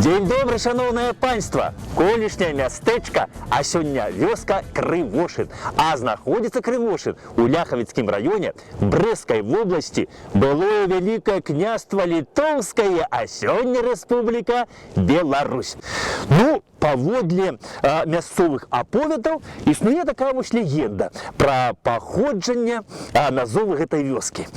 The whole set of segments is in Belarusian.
Дзень добры, шановнае панство! Колішняе мястэчка, а сёння вёска Крывошын. А знаходзіцца Крывошын у Ляхавіцкім раёне Брэсцкай вобласці. Былое Вялікае княства Літоўскае, а сёння Рэспубліка Беларусь. Ну, паводле мясцовых аповедаў існуе такая вось легенда пра паходжанне назовы гэтай вёскі.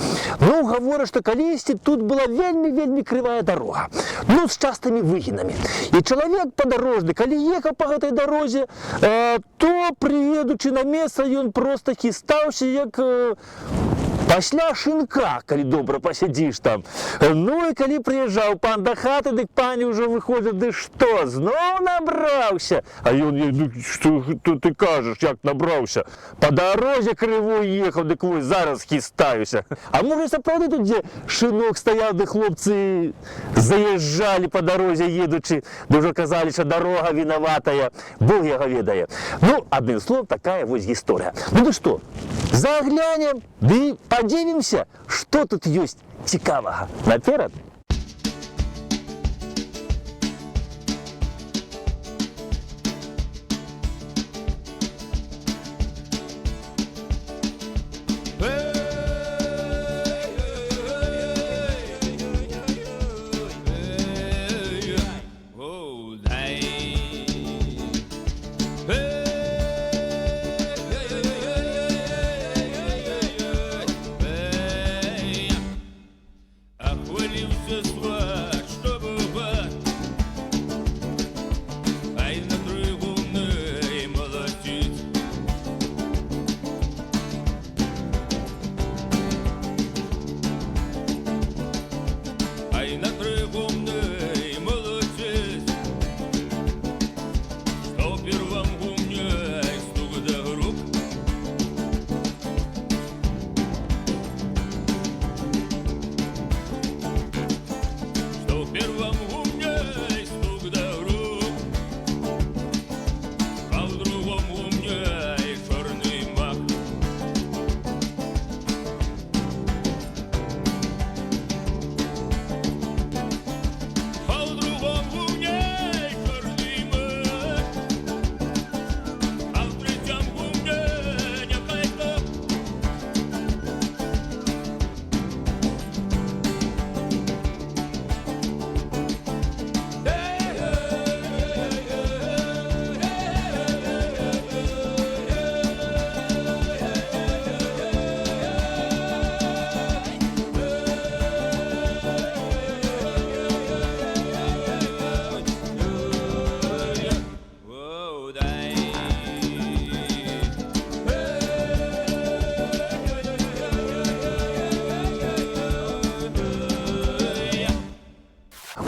Ну, гавораць, што калісьці тут была вельмі крывая дарога, ну, з частымі выгінамі. І чалавек падарожны, калі ехаў па гэтай дарозе, то, прыедучы на месца, ён проста хістаўся, як пасля шынка, калі добра пасядзіш там. Ну і калі прыязджаў пан да хаты, дык пані ўжо выходзіць, ды што, зноў набраўся? А ён, што ты кажаш, як набраўся? Па дарозе крывой ехаў, дык вось зараз хістаюся. А можа сапраўды тут, дзе шынок стаяў, ды хлопцы заязджалі па дарозе едучы, ды ўжо казалі, што дарога вінаватая, Бог яго ведае. Ну, адным словом, такая вось гісторыя. Ну ды што, заглянем, ды подивимся, что тут есть цікавого. Наперед!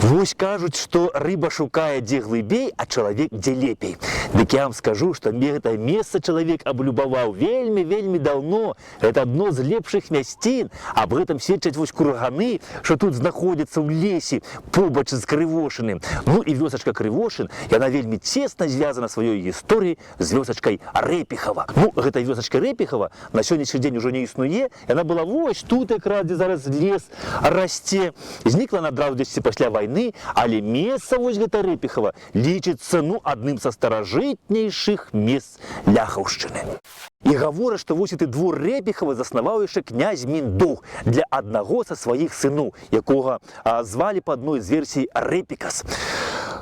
Вось кажуць, што рыба шукае дзе глыбей, а чалавек дзе лепей. Дык я вам скажу, што гэтае месца чалавек аблюбаваў вельмі даўно. Это адно з лепшых мясцін. Аб гэтым сведчаць вось курганы, што тут знаходзяцца ў лесе побач з Крывошыным. Ну і вёсачка Крывошын, яна вельмі цесна звязана сваёй гісторыяй з вёсачкай Рэпіхава. Ну, гэта вёсачка Рэпіхава на сённяшні дзень ужо не існуе. Яна была вось тут, якраз, дзе зараз лес расце. Знікла на адразу дзесьці пасля вайны, але месца вось гэта Рэпіхава лічыцца, ну, адным са старажытнейшых мест Ляхаўшчыны. І гавораць, што вось гэты двор Рэпіхава заснаваў яшчэ князь Міндоўг для аднаго са сваіх сыноў, якога звалі па адной з версій Рэпікас.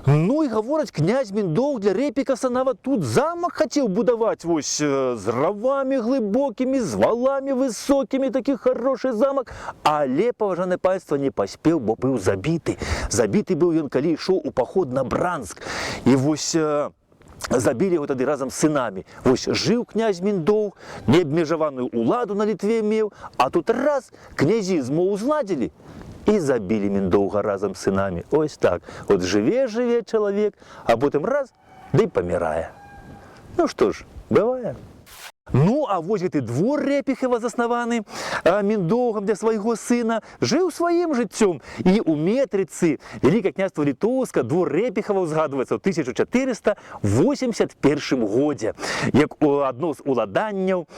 Ну і гавораць, князь Міндоўг для Рэпікаса нават тут замак хацеў будаваць, вось з равамі глыбокімі, з валамі высокімі, такі хорошы замак, але, паважанае панства, не паспеў, бо быў забіты. Забіты быў ён, калі ішоў у паход на Бранск. І вось забілі яго тады разам з сынамі. Вось жыў князь Міндоўг, неабмежаваную ўладу на Літве меў, а тут раз князі змову зладзілі і забілі Міндоўга разам з сынамі. Ось так. От жыве чалавек, а потым раз, ды і памірае. Ну што ж, бывае. Ну, а вось гэты двор Репіхова заснаваны Міндоўгам для свайго сына, жыў сваім жыццём. І ў метрыцы Вялікае княства Літоўска двор Репіхова узгадваецца ў 1481 годзе, як адно з уладанняў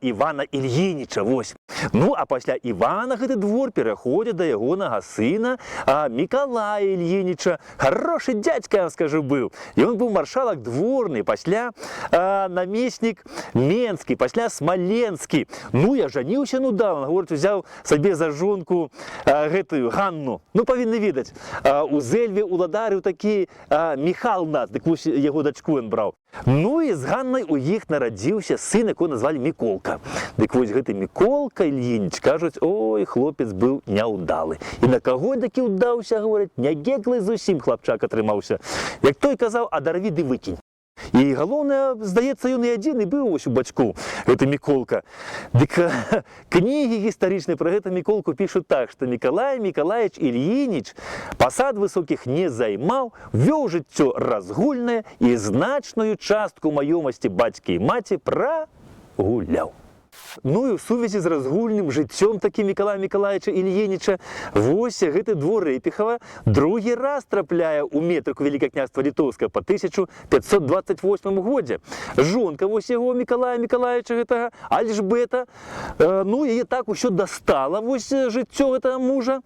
Івана Ільініча. Вось. Ну, а пасля Івана гэты двор пераходзіць да ягонага сына Мікалая Ільініча. Хорошы дзядзька, я вам скажу, быў. Ён быў маршалак дворны, пасля намеснік Менскі, пасля Смаленскі. Ну, я жаніўся, ну да, он, говорит, узяў сабе за жонку гэтую Ганну. Ну, павінны ведаць, у Зельве уладарыў такі Міхал нас, дык вось яго дачку ён браў. Ну, і з Ганнай у іх нарадзіўся сын, якого назвалі Міколка. Дык вось гэты Міколка Ільініч, кажуць, ой, хлопец быў няўдалы. І на каго такі ўдаўся, говорять, нягеглы зусім хлапчак атрымаўся. Як той казаў, адарві ды выкінь. І галоўнае, здаецца, ён і адзін і быў вось у бацьку, гэты Міколка. Дык кнігі гістарычныя пра гэта Міколку пішуць так, што Мікалай Мікалаевич Ільініч пасад высокіх не займаў, вёў жыццё разгульнае і значную частку маёмасці бацькі і маці прагуляў. Ну і ў сувязі з разгульным жыццём такі Мікалая Мікалаевича Ільініча вось гэты двор Репіхова другі раз трапляе ў метрыку Вялікае княства Літоўска па 1528 годзе. Жонка вось яго Мікалая Мікалаевича гэтага Альжбета, ну яе так усё дастала вось жыццё гэтага мужа,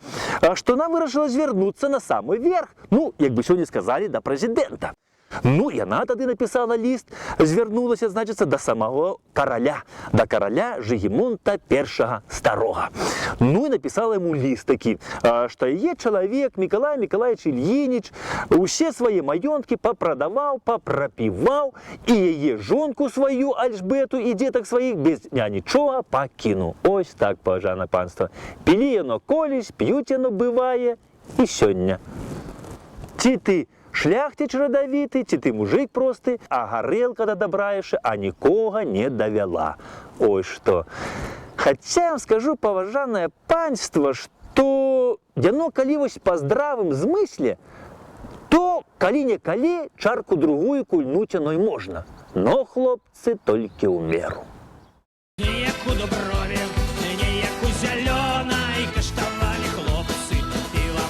што она вырашыла звярнуцца на самы верх, ну, як бы сёння сказалі, да прэзідэнта. Ну, яна тады напісала ліст, звярнулася, значыцца, да самого караля, да караля Жыгімонта I Старога. Ну, і напісала яму ліст такі, што яе чалавек Мікалай Мікалаевич Ільініч усе свае маёнткі папрадаваў, папрапіваў, і яе жонку сваю Альжбету і дзетак сваіх без нічога пакінуў. Ось так, паважанае панства. Пілі яно колісь, п'юць яно бывае і сёння. Ці ты шляхціч радавіты, ці ты мужик просты, а гарэлка дадабраеш, а нікога не давяла. Ой, што. Хаця я вам скажу, паважанае панство, што яно калі вось па здравым змысле, то калі-некалі чарку другую кульнуць яно і можна. Но, хлопцы, толькі ў меру. Неяк у Дуброве, неяк у Зялёнай каштавалі хлопцы. Піва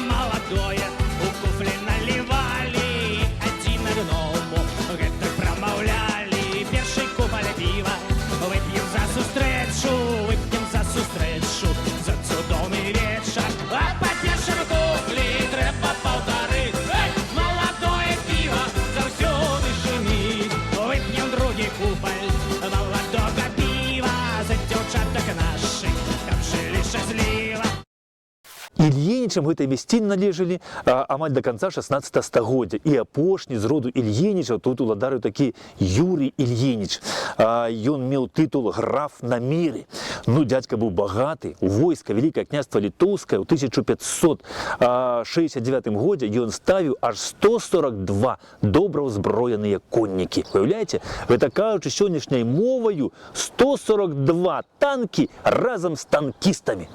маладое, у куфлі налівалі адзін адному. Гэта прамаўлялі, першы купаль піва. Вып'ем за сустрэчу, за цудоўны вечар. А па першым куфлі трэба паўтары. Маладое піва заўсёды шуміць. Вып'ем другі купаль маладога піва за дзяўчатак нашых, каб жылі шчасліва. Ільінічам гэтай мясціны належалі амаль да канца 16 стагоддзя. І апошні з роду Ільінічаў тут уладарыў такі Юрый Ільініч. Ён меў тытул граф на міры. Ну, дзядзька быў багаты. У войска Вялікае княства Літоўскае ў 1569 годзе ён ставіў аж 142 добра ўзброеныя коннікі. Уяўляеце, гэта кажучы сённяшняй моваю 142 танкі разам з танкістамі.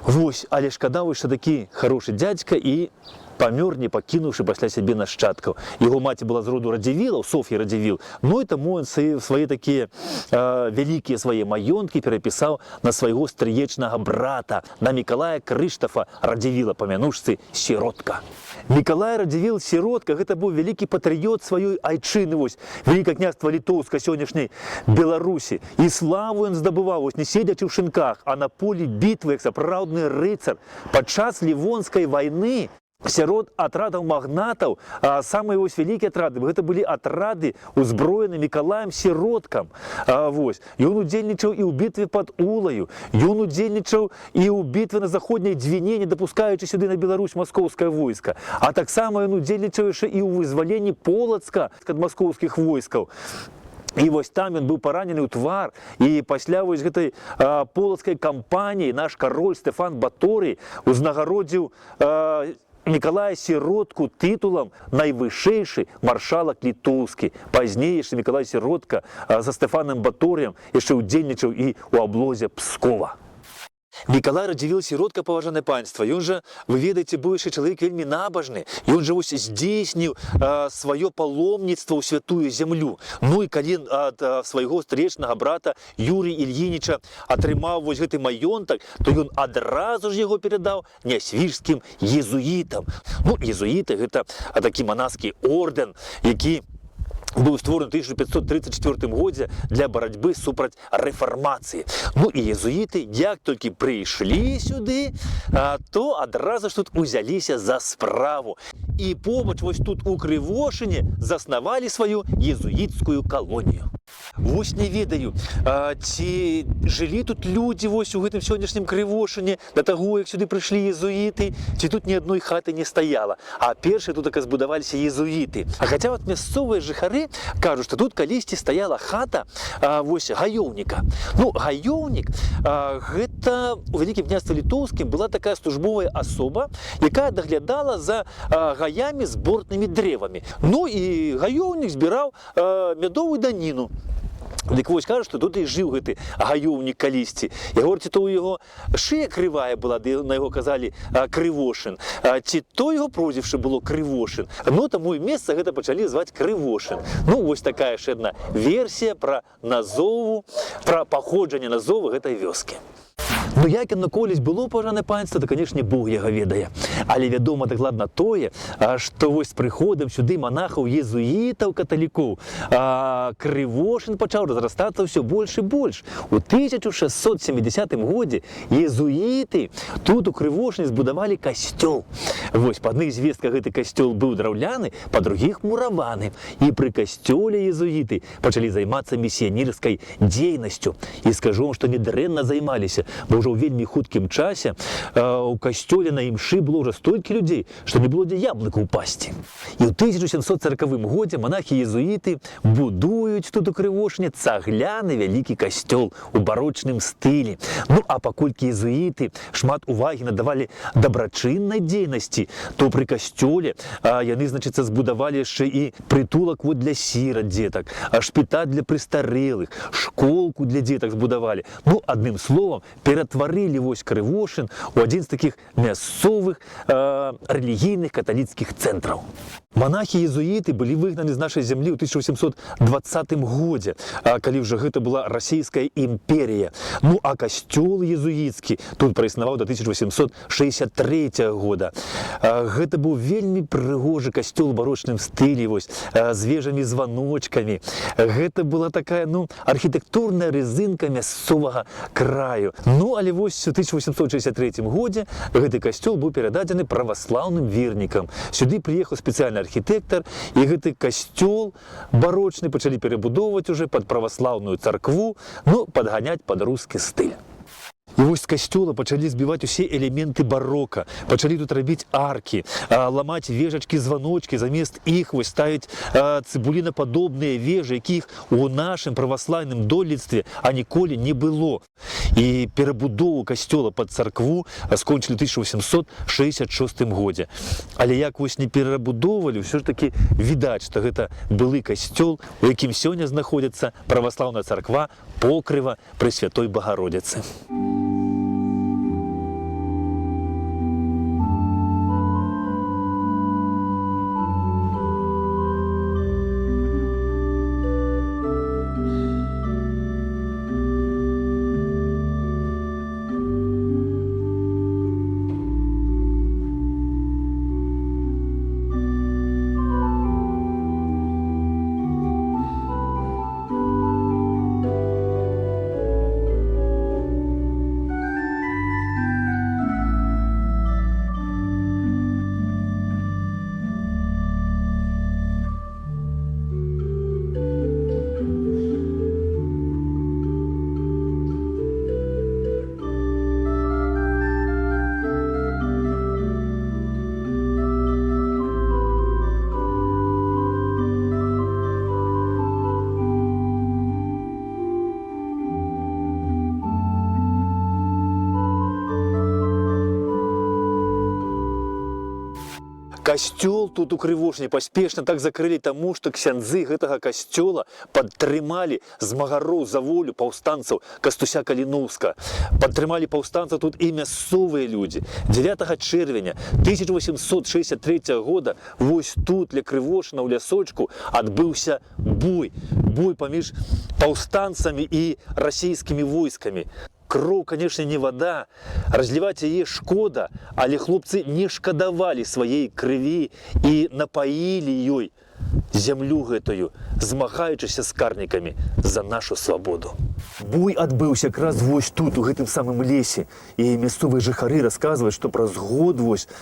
Вось, але шкада, што такі хорошы дзядзька і памёр, не пакінуўшы пасля сябе нашчадкаў. Яго маці была з роду Радзівілаў, Соф'я Радзівіл, ну і таму ён свае такія вялікія свае маёнткі перапісаў на свайго стрыечнага брата, на Мікалая Крыштафа Радзівіла, памянуўшцы сіротка. Мікалай Радзівіл сіротка, гэта быў вялікі патрыёт сваёй айчыны, вось, Вялікае княства Літоўска сённяшняй Беларусі. І славу ён здабываў, вось, не седзячы ў шынках, а на полі бітвы, як сапраўдны рыцар. Падчас Лівонскай вайны сярод атрадаў магнатаў, самыя вось вялікія атрады, гэта былі атрады узброены Мікалаем сіроткам. Вось. Ён удзельнічаў і ў бітве пад Улаю, ён удзельнічаў і ў бітве на заходняй Двіне, не дапускаючы сюды на Беларусь маскоўскае войска. А таксама ён удзельнічаў яшчэ і ў вызваленні Полацка ад маскоўскіх войскаў. І вось там ён быў паранены ў твар, і пасля вось гэтай полацкай кампаніі наш кароль Стэфан Баторый узнагародзіў Мікалая сіротку тытулам найвышэйшы маршалак літоўскі. Пазней яшчэ Мікалай сіротка за Стэфанам Баторыем яшчэ удзельнічаў і ў аблозе Пскова. Миколай Радзівіл сіротка, паважанае панство. Ён жа, вы ведаеце, быў яшчэ чалавек вельмі набажны. Ён жа вось здзейсніў сваё паломніцтва ў святую зямлю. Ну і калі ад свайго стрэчнага брата Юрія Ільініча атрымаў вось гэты маёнтак, то ён адразу ж яго перадаў нясвіжскім езуітам. Ну, езуіты – гэта такі манаскі ордэн, які быў створаны ў 1534 годзе для барацьбы супраць рэфармацыі. Ну і езуіты, як толькі прыйшлі сюды, то адразу ж тут узяліся за справу. І побач вось тут у Крывошыне заснавалі сваю езуіцкую калонію. Вось не ведаю, ці жылі тут людзі вось у гэтым сённяшнім Крывошыне да таго, як сюды прыйшлі езуіты, ці тут ні адной хаты не стаяла. А першыя тут збудаваліся езуіты. А хаця вот мясцовыя жыхары кажуць, што тут калісьці стаяла хата вось гаёўніка. Ну, гаёўнік гэта у Вялікім княстве Літоўскім была такая службовая асоба, якая даглядала за гаямі з бортнымі дрэвамі. Ну і гаёўнік збіраў мядовую даніну. Дык вось кажа, што тут і жыў гэты гаёўнік калісьці. Я говорю, ці то ў яго шыя крывая была, на яго казалі Крывошын, ці то яго прозвішча было Крывошын. Ну, таму і месца гэта пачалі зваць Крывошын. Ну, вось такая ж адна версія пра назову, пра паходжанне назовы гэтай вёскі. Ну, як яно колись было, паважанае панство, то, канешне, Бог яго ведае. Але вядома дакладна тое, што вось з прыходам сюды манахаў-езуітаў, каталікоў, Крывошын пачаў разрастацца ўсё больш і больш. У 1670 годзе езуіты тут у Крывошыне збудавалі касцёл. Вось, па адных звестках гэты касцёл быў драўляны, па другіх мураваны. І пры касцёле езуіты пачалі займацца місіянерскай дзейнасцю. І скажу вам, што недрэнна займаліся, бо ўжо ў вельмі хуткім часе у касцёле на імшы было ўжо столькі людзей, што не было дзе яблыку ўпасці. І ў 1740 годзе манахі-езуіты будуюць тут у Крывошыне цагляны вялікі касцёл у барочным стылі. Ну, а паколькі езуіты шмат увагі надавалі дабрачыннай дзейнасці, то пры касцёле яны, значыцца, збудавалі яшчэ і прытулак вот для сірат дзетак, шпіталь для прыстарэлых, школку для дзетак збудавалі. Ну, адным словам, ператварылі вось Крывошын у адзін з такіх мясцовых рэлігійных каталіцкіх цэнтраў. Манахі-езуіты былі выгнаны з нашай зямлі ў 1820 годзе, калі ўжо гэта была расійская імперія. Ну, а касцёл езуіцкі тут праіснаваў да 1863 года. Гэта быў вельмі прыгожы касцёл у барочным стылі, вось, з вежамі-званочкамі. Гэта была такая, ну, архітэктурная рызынка мясцовага краю. Ну, але вось у 1863 годзе гэты касцёл быў перададзены праваслаўным вернікам. Сюды прыехаў спецыяльны архітэктар, і гэты касцёл барочны пачалі перабудоўваць уже пад праваслаўную царкву, ну, падганяць пад рускі стыль. І вось з касцёла пачалі збіваць усе элементы барока, пачалі тут рабіць аркі, ламаць вежачкі-званочкі, замест іх вось ставіць цыбулінападобныя вежы, якіх у нашым праваслаўным дойлідстве ніколі не было. І перабудову касцёла пад царкву скончылі ў 1866 годзе. Але як вось не перабудоўвалі, ўсё ж такі відаць, што гэта былы касцёл, у якім сёння знаходзіцца праваслаўная царква Покрыва Пресвятой Багародзіцы. Касцёл тут у Крывошні паспешна так закрылі таму, што ксяндзы гэтага касцёла падтрымалі змагароў за волю паўстанцаў Кастуся Каліноўска. Падтрымалі паўстанцаў тут і мясцовыя людзі. 9 чэрвеня 1863 года вось тут, ля Крывошына, ў лясочку, адбыўся бой. Бой паміж паўстанцамі і расійскімі войскамі. Кроў, конечно, не вода, разливать яе шкода, але хлопцы не шкадавалі сваей крыві і напаілі ёй зямлю гэтую, змагаючыся з карнікамі за нашу свабоду. Бой адбыўся якраз вось тут, у гэтым самым лесе. І мясцовыя жыхары расказваюць, што праз год вось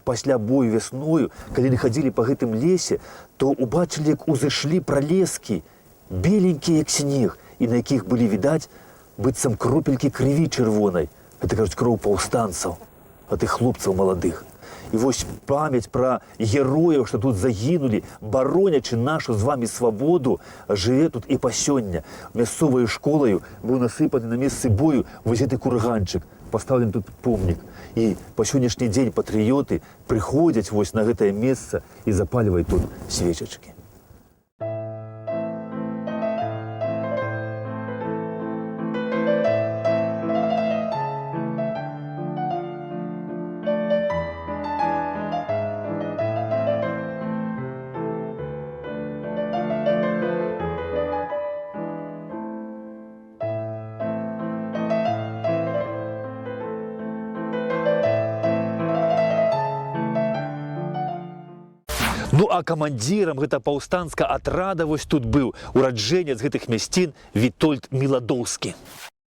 пасля бою вясною, калі яны хадзілі па гэтым лесе, то убачылі, як узышлі пралескі, беленькія як снег, і на якіх былі відаць быццам кропелькі крыві чырвонай. Это, кажуць, кроў паўстанцаў, а тых хлопцаў маладых. І вось памяць пра герояў, што тут загінулі, баронячы нашу з вамі свабоду, жыве тут і па сёння. Мясцоваю школаю быў насыпаны на месцы бою вось гэты курганчык, пастаўлен тут помнік. І па сённяшні дзень патрыёты прыходзяць вось на гэтае месца і запальваюць тут свечачкі. Ну а камандзірам гэта паўстанцкага атрада вось тут быў ураджэнец гэтых мясцін Вітольд Міладоўскі.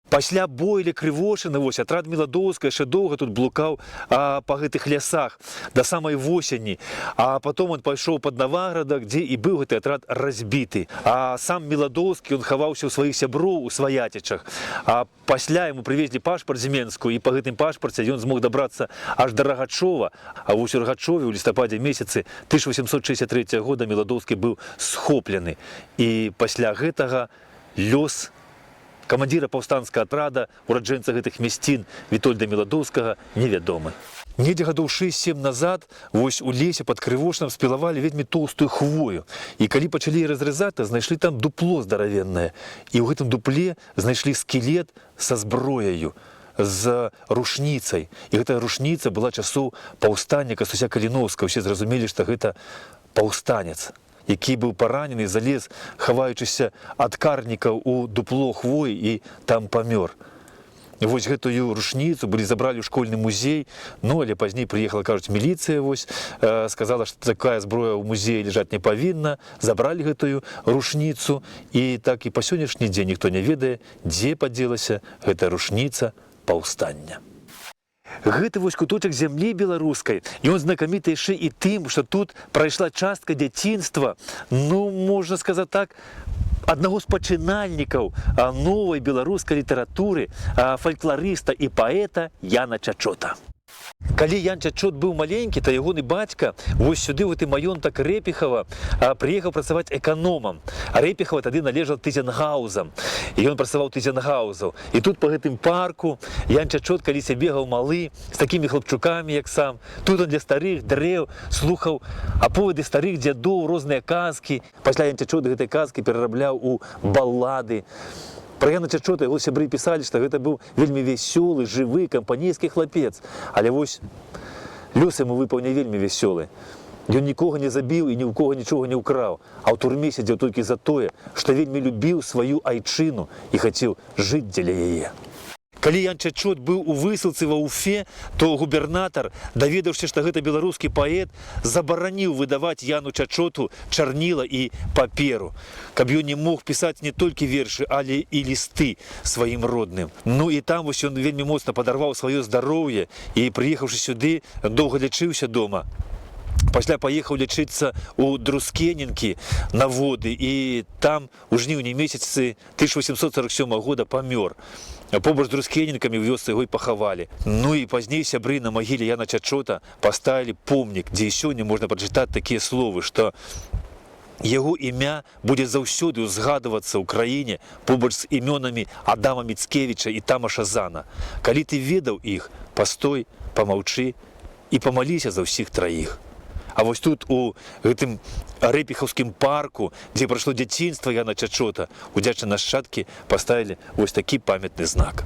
Пасля бою ля Крывошына вось атрад Міладоўска яшчэ доўга тут блукаў па гэтых лясах да самай восені. А потом он пайшоў пад Наваградак, дзе і быў гэты атрад разбіты. А сам Міладоўскі, он хаваўся ў сваіх сяброў у Сваятічах. А пасля яму прывезлі пашпарт з Менску, і па гэтым пашпарце ён змог дабрацца аж да Рагачова. А вось у Рагачове ў лістападзе месяцы 1863 года Міладоўскі быў схоплены. І пасля гэтага лёс камандзіра паўстанцкага атрада, ураджэнца гэтых мясцін Вітольда Міладоўскага, невядомы. Недзе гадоў 6-7 назад вось у лесе пад Крывошным спілавалі вельмі тоўстую хвою. І калі пачалі разрэзаць, то знайшлі там дупло здаравеннае. І ў гэтым дупле знайшлі скелет са зброяю, з рушніцай. І гэтая рушніца была часоў паўстання Кастуся Каліноўска. Усе зразумелі, што гэта паўстанец, які быў паранены, залез, хаваючыся ад карнікаў у дупло хвоі і там памёр. І вось гэтую рушніцу былі забралі ў школьны музей, ну, але пазней прыехала, кажуць, міліцыя вось, сказала, што такая зброя ў музеі ляжаць не павінна, забралі гэтую рушніцу, і так і па сённяшні дзень ніхто не ведае, дзе падзелася гэтая рушніца паўстання. Гэты вось куточак зямлі беларускай, і он знакаміты яшчэ і тым, што тут прайшла частка дзяцінства, ну, можна сказаць так, аднаго з пачынальнікаў новай беларускай літаратуры, фалькларыста і паэта Яна Чачота. Калі Ян Чачот быў маленькі, то ягоны бацька вось сюды, у гэты маёнтак Рэпіхава, прыехаў працаваць эканомам. А Рэпіхава тады належаў Тызенгаузам. І ён працаваў Тызенгаузаў. І тут па гэтым парку Ян Чачот каліся бегаў малы з такімі хлапчукамі, як сам. Тут он для старых дрэў слухаў аповеды старых дзядоў, розныя казкі. Пасля Ян Чачот гэтай казкі перарабляў у баллады. Пра Яна Чачота яго сябры пісалі, што гэта быў вельмі вясёлы, жывы, кампанейскі хлапец. Але вось лёс яму выпаў не вельмі вясёлы. Ён нікога не забіў і ні ў кого нічога не ўкраў, а ў турме сядзеў толькі за тое, што вельмі любіў сваю айчыну і хацеў жыць дзеля яе. Калі Ян Чачот быў у высылцы ва Уфе, то губернатар, даведаўшыся, што гэта беларускі паэт, забараніў выдаваць Яну Чачоту чарніла і паперу, каб ён не мог пісаць не толькі вершы, але і лісты сваім родным. Ну і там вось ён вельмі моцна падарваў сваё здароўе і, прыехаўшы сюды, доўга лячыўся дома. Пасля паехаў лячыцца ў Друскенінкі на воды, і там у жніўні месяцы 1847 года памёр. Побач з Друскенінкамі ў вёсцы яго і пахавалі. Ну і пазней сябры на магіле Яна Чачота паставілі помнік, дзе і сёння можна прачытаць такія словы, што яго імя будзе заўсёды ўзгадвацца ў краіне побач з імёнамі Адама Міцкевіча і Тамаша Зана. Калі ты ведаў іх, пастой, памаўчы і памаліся за ўсіх траіх. А вось тут у гэтым рэпіхаўскім парку, дзе прайшло дзяцінства Яна Чачота, удзячныя нашчадкі паставілі вось такі памятны знак.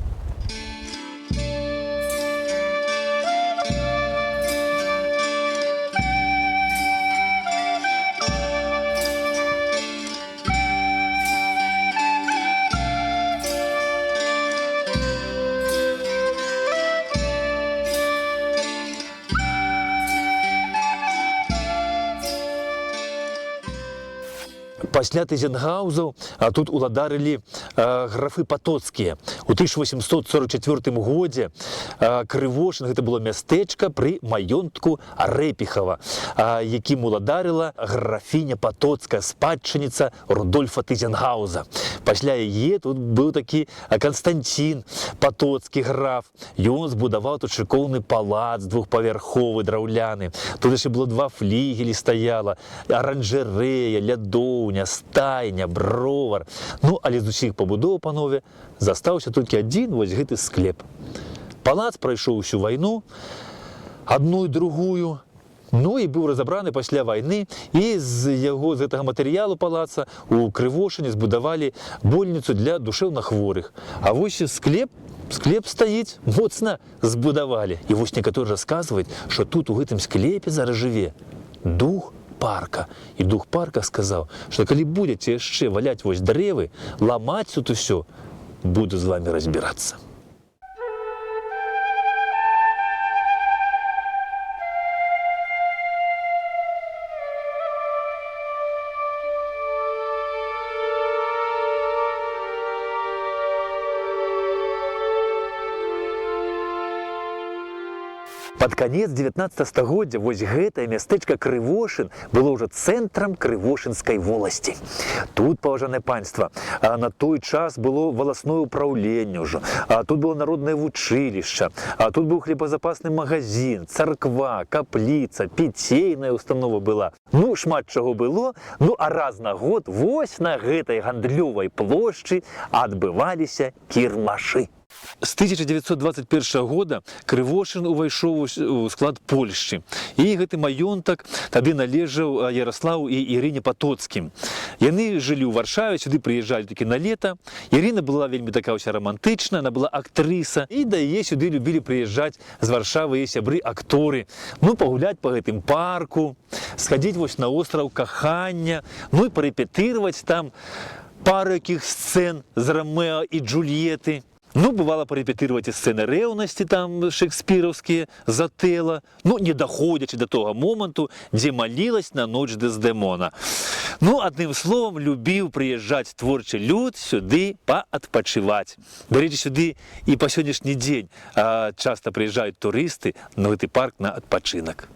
Пасля Тызенгаузаў тут уладарылі графы Патоцкія. У 1844 годзе Крывошын, гэта было мястэчка пры маёнтку Рэпіхава, якім уладарыла графіня Патоцкая, спадчыніца Рудольфа Тызенгауза. Пасля яе тут быў такі Канстанцін Патоцкі граф. Ён збудаваў тут шыкоўны палац двухпавярховы, драўляны. Тут яшчэ было 2 флігелі стаяла, аранжарэя, лядоўня, стайня, бровар. Ну, але з усіх пабудоў, панове, застаўся толькі адзін вось гэты склеп. Палац прайшоў усю вайну, адну і другую, ну і быў разабраны пасля вайны, і з гэтага матэрыялу палаца у Крывошыне збудавалі больніцу для душэўнахворых. А вось склеп стаіць, моцна збудавалі. І вось некаторы расказваюць, што тут у гэтым склепе зараз жыве дух парка. І дух парка сказаў, што калі будзеце яшчэ валяць вось дрэвы, ламаць тут усё, буду з вамі разбірацца. Пад канец 19 стагоддзя вось гэтае мястэчка Крывошын было ўжо цэнтрам крывошынскай воласці. Тут, паважанае панства, на той час было валасное ўпраўленне ўжо, тут было народнае вучылішча, тут быў хлебазапасны магазин, царква, капліца, піцейная установа была. Ну, шмат чаго было, ну а раз на год вось на гэтай гандлёвай плошчы адбываліся кірмашы. З 1921 года Крывошын увайшоў у склад Польшчы. І гэты маёнтак тады належаў Яраславу і Ірыне Патоцкім. Яны жылі ў Варшаве, сюды прыязджалі такі на лета. Ірына была вельмі такая ўся рамантычная, она была актрыса. І да яе сюды любілі прыязджаць з Варшавы яе сябры-акторы. Ну, пагуляць па гэтым парку, схадзіць вось на остраў Кахання, ну і парэпетырваць там пару якіх сцэн з Ромео і Джульетты. Ну, бывало парэпетырваць і сцэны рэўнасці там шекспіраўскія з Атэла, ну, не даходзячы да того моманту, дзе малілась на ноч Дэздэмона. Ну, адным словам, любіў прыязджаць творчы люд сюды паадпачываць. Дарэчы, сюды і па сённяшні дзень часта прыязджаюць турысты на гэты парк на адпачынак.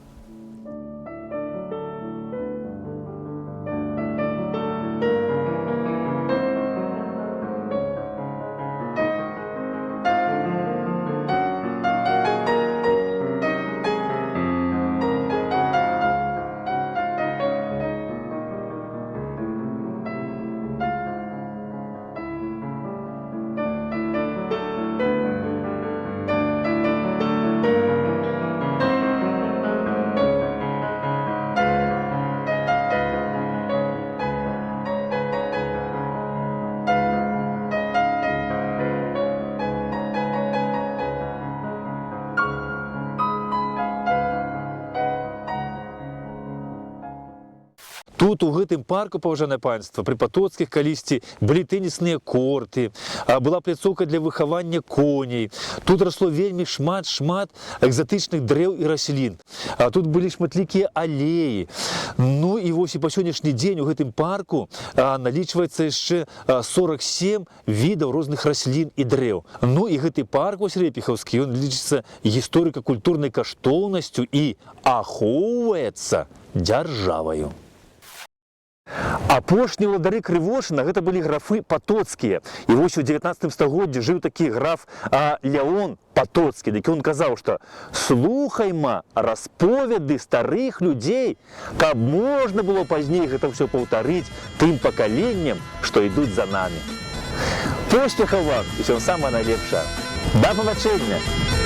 Тут у гэтым парку, паважанае панства, пры Патоцкіх калісьці былі тэнісныя корты, была пляцоўка для выхавання коней. Тут расло вельмі шмат экзатычных дрэў і раслін. Тут былі шматлікія алеі. Ну і вось і па сённяшні дзень у гэтым парку налічваецца яшчэ 47 відаў розных раслін і дрэў. Ну і гэты парк вось рэпіхаўскі, ён лічыцца гісторыка-культурнай каштоўнасцю і ахоўваецца дзяржаваю. Апошнія ўладары Крывошына гэта былі графы Патоцкія. І вось у 19 стагоддзі жыў такі граф Леон Патоцкі. Дык ён казаў, што слухайма расповеды старых людзей, каб можна было пазней гэта ўсё паўтарыць тым пакаленням, што ідуць за намі. Поспехаў вам і ўсё самае найлепшае. Да пабачэння!